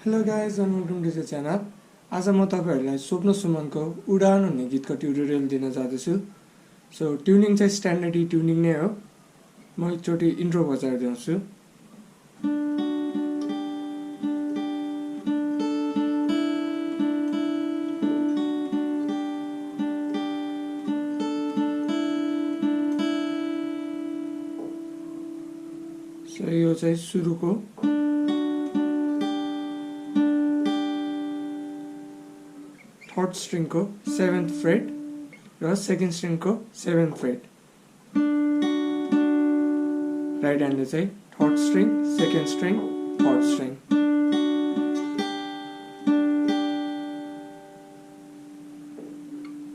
Hello guys and welcome to the channel. आज म तपाईहरुलाई स्वप्न सुमनको उडान भन्ने गीतको ट्युटोरियल दिन जाँदैछु। सो ट्युनिङ चाहिँ स्ट्यान्डर्ड ट्युनिङ नै हो। म एकचोटी इन्ट्रो बजाएर दिन्छु। सो यो चाहिँ सुरुको थर्ड स्ट्रिङ को 7th फ्रेट र सेकेन्ड स्ट्रिङ को 7th फ्रेट। राइट ह्यान्डले चाहिँ third string, second string, third string.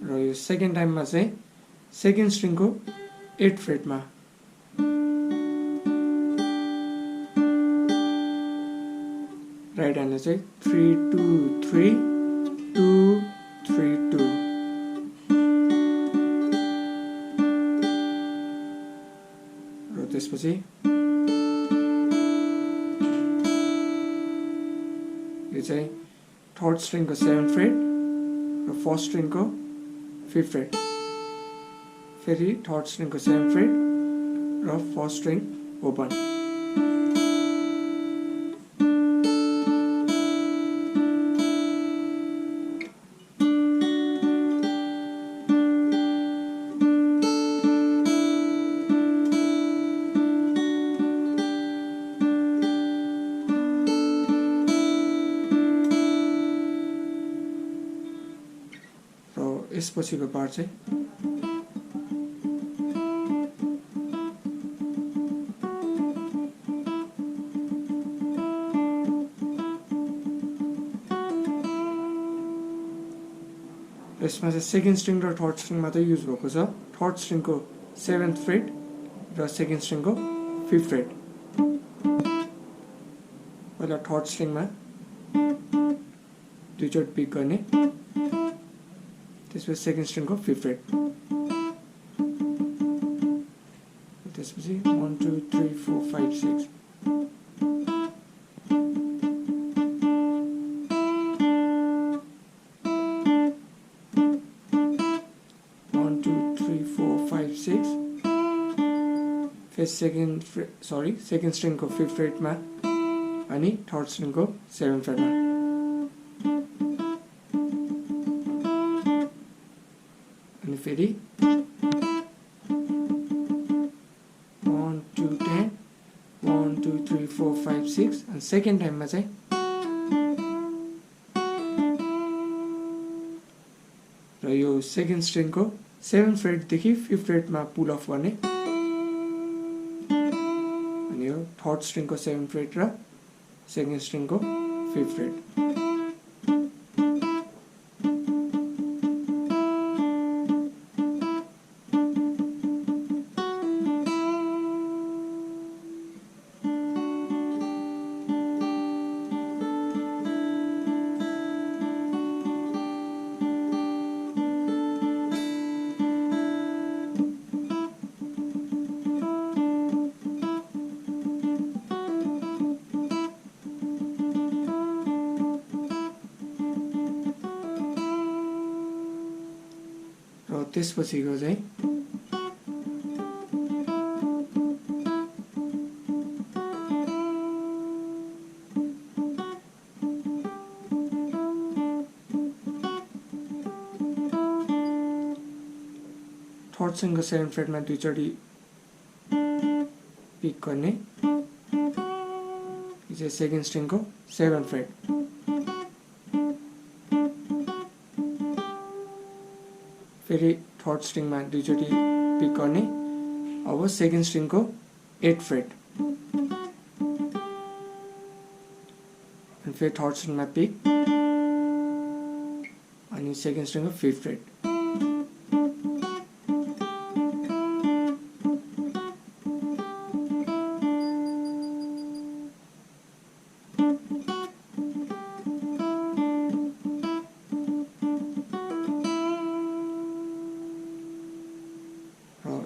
र यो सेकेन्ड टाइममा चाहिँ सेकेन्ड स्ट्रिङ को 8th फ्रेटमा। राइट ह्यान्डले चाहिँ 3 2 3 2 3 2। र त्यसपछि यो चाहिँ थर्ड स्ट्रिङ को 7th फ्रेट र फर्स्ट स्ट्रिङ को 5th फ्रेट। फेरि थर्ड स्ट्रिङ को 7th फ्रेट र फर्स्ट स्ट्रिङ ओपन। यसपछिको पार्ट चाहिँ यसमा चाहिँ सेकेन्ड स्ट्रिङ र थर्ड स्ट्रिङ मात्रै युज भएको छ। थर्ड स्ट्रिङ को 7th फ्रेट र सेकेन्ड स्ट्रिङ को 5th फ्रेट। पहिला थर्ड स्ट्रिङमा दुईचोटि पिक गर्ने, त्यसपछि सेकेन्ड स्ट्रिङ को 5th फ्रेट। त्यसपछि 1 2 3 4 5 6। सेकेन्ड स्ट्रिङ को 5th फ्रेटमा अनि थर्ड स्ट्रिङ को 7th फ्रेटमा। अनि फेरि 1 2 10 1 2 3 4 5 6। अनि सेकेन्ड टाइममा चाहिँ र यो सेकेन्ड स्ट्रिङ को 7th फ्रेट देखि 5th फ्रेटमा पुल अफ गर्ने। अनि यो थर्ड स्ट्रिङ को 7th फ्रेट र सेकेन्ड स्ट्रिङ को 5th फ्रेट। त्यसपछिको चाहिँ थर्ड स्ट्रिङ को 7th फ्रेटमा दुईचोटि पिक गर्ने। यो चाहिँ सेकेन्ड स्ट्रिङ को 7th फ्रेट। फेरि थर्ड स्ट्रिङमा दुईचोटि पिक गर्ने। अब सेकेन्ड स्ट्रिङ को 8th फ्रेट। अनि फेरि थर्ड स्ट्रिङमा पिक अनि सेकेन्ड स्ट्रिङ को 5th फ्रेट।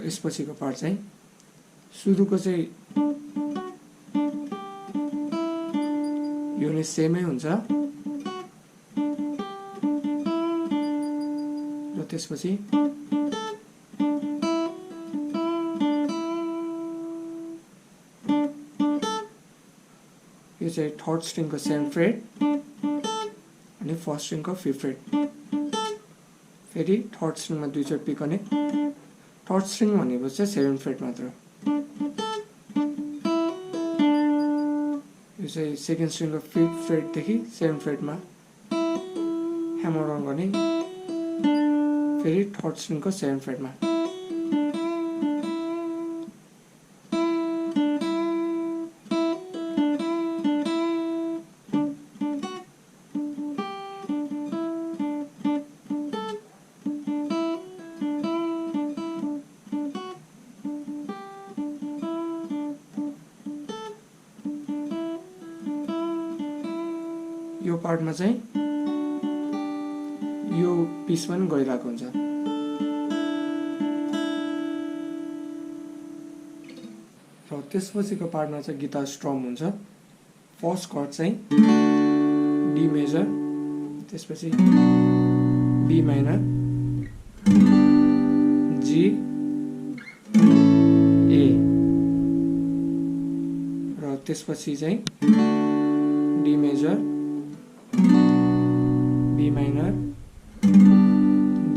यसपछिको पार्ट चाहिँ सुरुको चाहिँ यो पनि सेमै हुन्छ र त्यसपछि यो चाहिँ थर्ड स्ट्रिङको 7th फ्रेट अनि फर्स्ट स्ट्रिङको 5th फ्रेट फेरि थर्ड स्ट्रिङमा दुईचोटि पी कनेक्ट थर्ड स्ट्रिङ भनेको चाहिँ 7th फ्रेट मात्र यो चाहिँ सेकेन्ड स्ट्रिङको 5th फ्रेट देखि 7th फ्रेटमा ह्यामर अन गर्ने फेरि थर्ड स्ट्रिङको 7th फ्रेटमा यो पार्टमा चाहिँ यो पिस पनि गइरहेको हुन्छ र त्यसपछिको पार्टमा चाहिँ गिटार स्ट्रम हुन्छ फर्स्ट कर्ड चाहिँ डी मेजर त्यसपछि बी माइनर जी ए र त्यसपछि चाहिँ D major B minor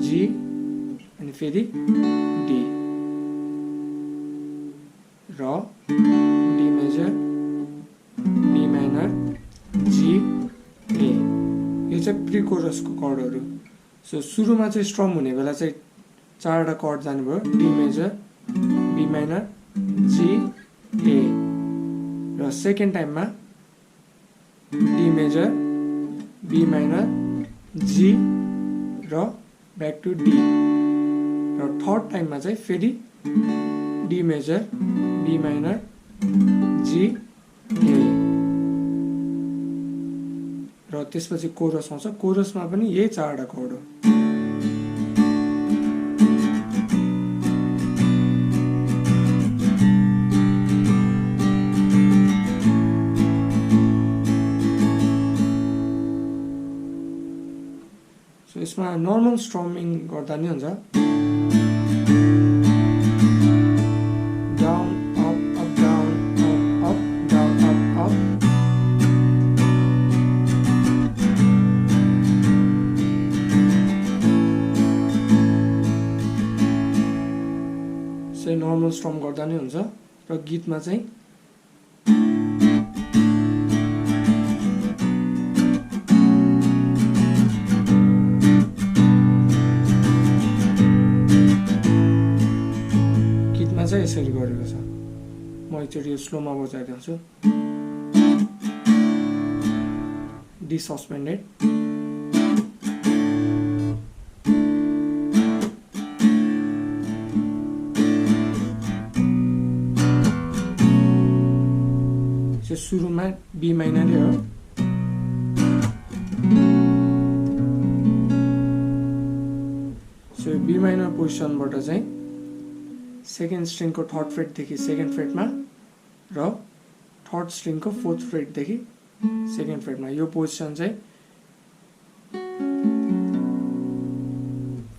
G अनि फेरि डी र D major B minor G A यो चाहिँ प्री कोरसको कर्डहरू सो सुरुमा चाहिँ स्ट्रम हुने बेला चाहिँ चारवटा कर्ड जाने भयो D major B minor G A र सेकेन्ड टाइममा डी मेजर बी माइनर जी र ब्याक टु डी र थर्ड टाइममा चाहिँ फेरि D major B minor G A र त्यसपछि कोरस आउँछ कोरसमा पनि यही चारवटा कर्ड हो यसमा नर्मल स्ट्रमिङ गर्दा नि हुन्छ down up up down up up down up up चाहिँ नर्मल स्ट्रम गर्दा नि हुन्छ र गीतमा चाहिँ यसरी गरेको छ म एकचोटि स्लोमा बजाइदिन्छु डी सस्पेन्डेड सुरुमा बी माइनरै हो सो बी माइनर पोजिसनबाट चाहिँ सेकेन्ड स्ट्रिङको थर्ड फ्रेटदेखि सेकेन्ड फ्रेटमा र थर्ड स्ट्रिङको फोर्थ फ्रेटदेखि सेकेन्ड फ्रेटमा यो पोजिसन चाहिँ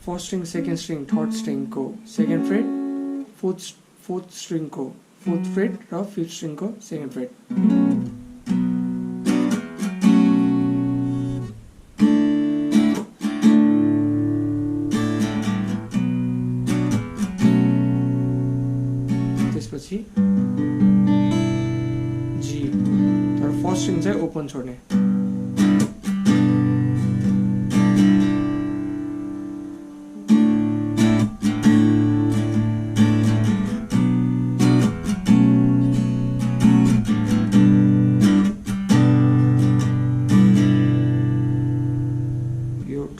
first string second string third स्ट्रिङको सेकेन्ड फ्रेट फोर्थ स्ट्रिङको फोर्थ फ्रेट र फिफ्थ स्ट्रिङको सेकेन्ड फ्रेट त्यसपछि जी तर फर्स्ट स्ट्रिङ चाहिँ ओपन छोड्ने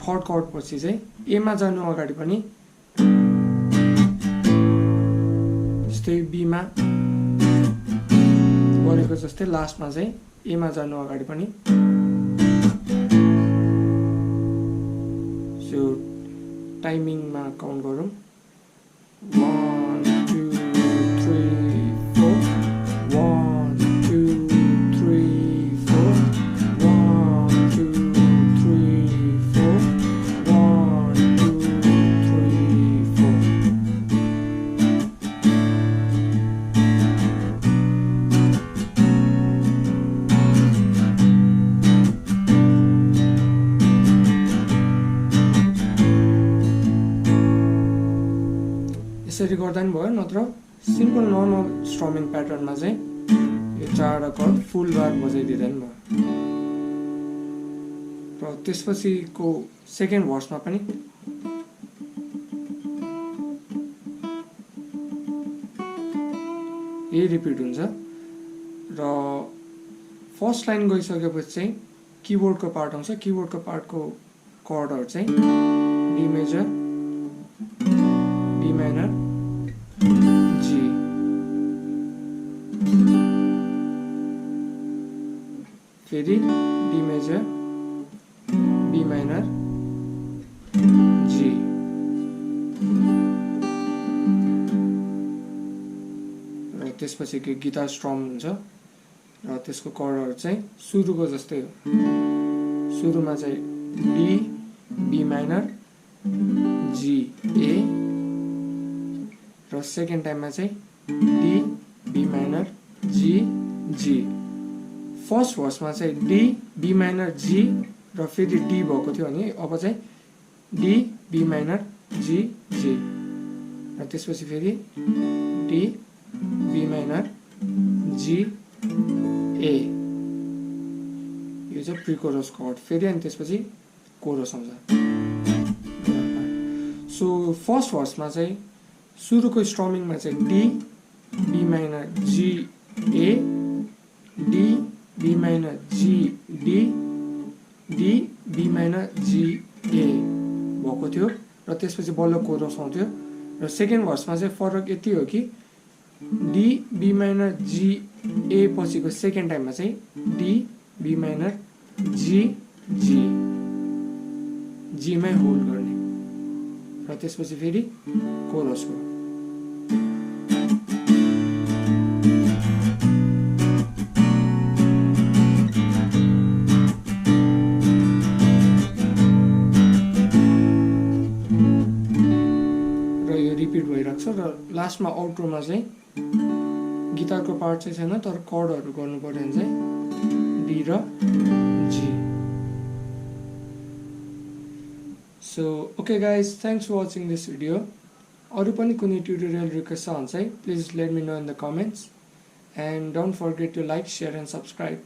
थर्ड कर्ड पछि चाहिँ एमा जानु अगाडि पनि जस्तै बीमा गरेको जस्तै लास्टमा चाहिँ एमा जानु अगाडि पनि सो टाइमिङमा काउन्ट गरौँ 1 2 3 4 1 2 3 4 यसरी गर्दा पनि भयो, नत्र सिम्पल नर्मल स्ट्रमिङ प्याटर्नमा चाहिँ यो 4 कर्ड फुल बार बजाइदिँदा पनि भयो। र त्यसपछिको सेकेन्ड भर्समा पनि यही रिपिट हुन्छ। र फर्स्ट लाइन गइसकेपछि चाहिँ किबोर्डको पार्ट आउँछ। किबोर्डको पार्टको कर्डहरू चाहिँ डी मेजर, बी माइनर, जी, फेरि डी मेजर, बी माइनर, जी, र त्यसपछि गिटार स्ट्रम हुन्छ र त्यसको कर्डहरू चाहिँ सुरुको जस्तै हो। सुरुमा चाहिँ D, B minor, G, A, र सेकेन्ड टाइममा चाहिँ D, B minor, G, G. First भर्समा चाहिँ डी, बी माइनर, जी र फेरि डी भएको थियो भने अब चाहिँ डी, बी माइनर, जी, जी, र त्यसपछि फेरि D, B minor, G, A. यो चाहिँ प्री कोरस कर्ड। फेरि अनि त्यसपछि कोरस आउँछ। सो फर्स्ट भर्समा चाहिँ सुरुको स्ट्रमिङमा चाहिँ D, B minor, G, A, D, B minor, G, D, D, B minor, G, A भएको थियो र त्यसपछि बल्ल कोरस आउँथ्यो। र सेकेन्ड भर्समा चाहिँ फरक यति हो कि डी, बी माइनर, जी, ए पछिको सेकेन्ड टाइममा चाहिँ डी, बी माइनर, जी, जी, जी मै होल्ड गर्ने र त्यसपछि फेरि कोरसको। र यो रिपिट भइरहेको छ। र लास्टमा आउट्रोमा चाहिँ गिटारको पार्ट चाहिँ छैन, तर कर्डहरू गर्नु पर्यो भने चाहिँ डी र G. So okay guys, thanks for watching this video. अरू पनि कुनै ट्युटोरियल रिक्वेस्ट छ भने चाहिँ please let me know in the comments and don't forget to like, share and subscribe.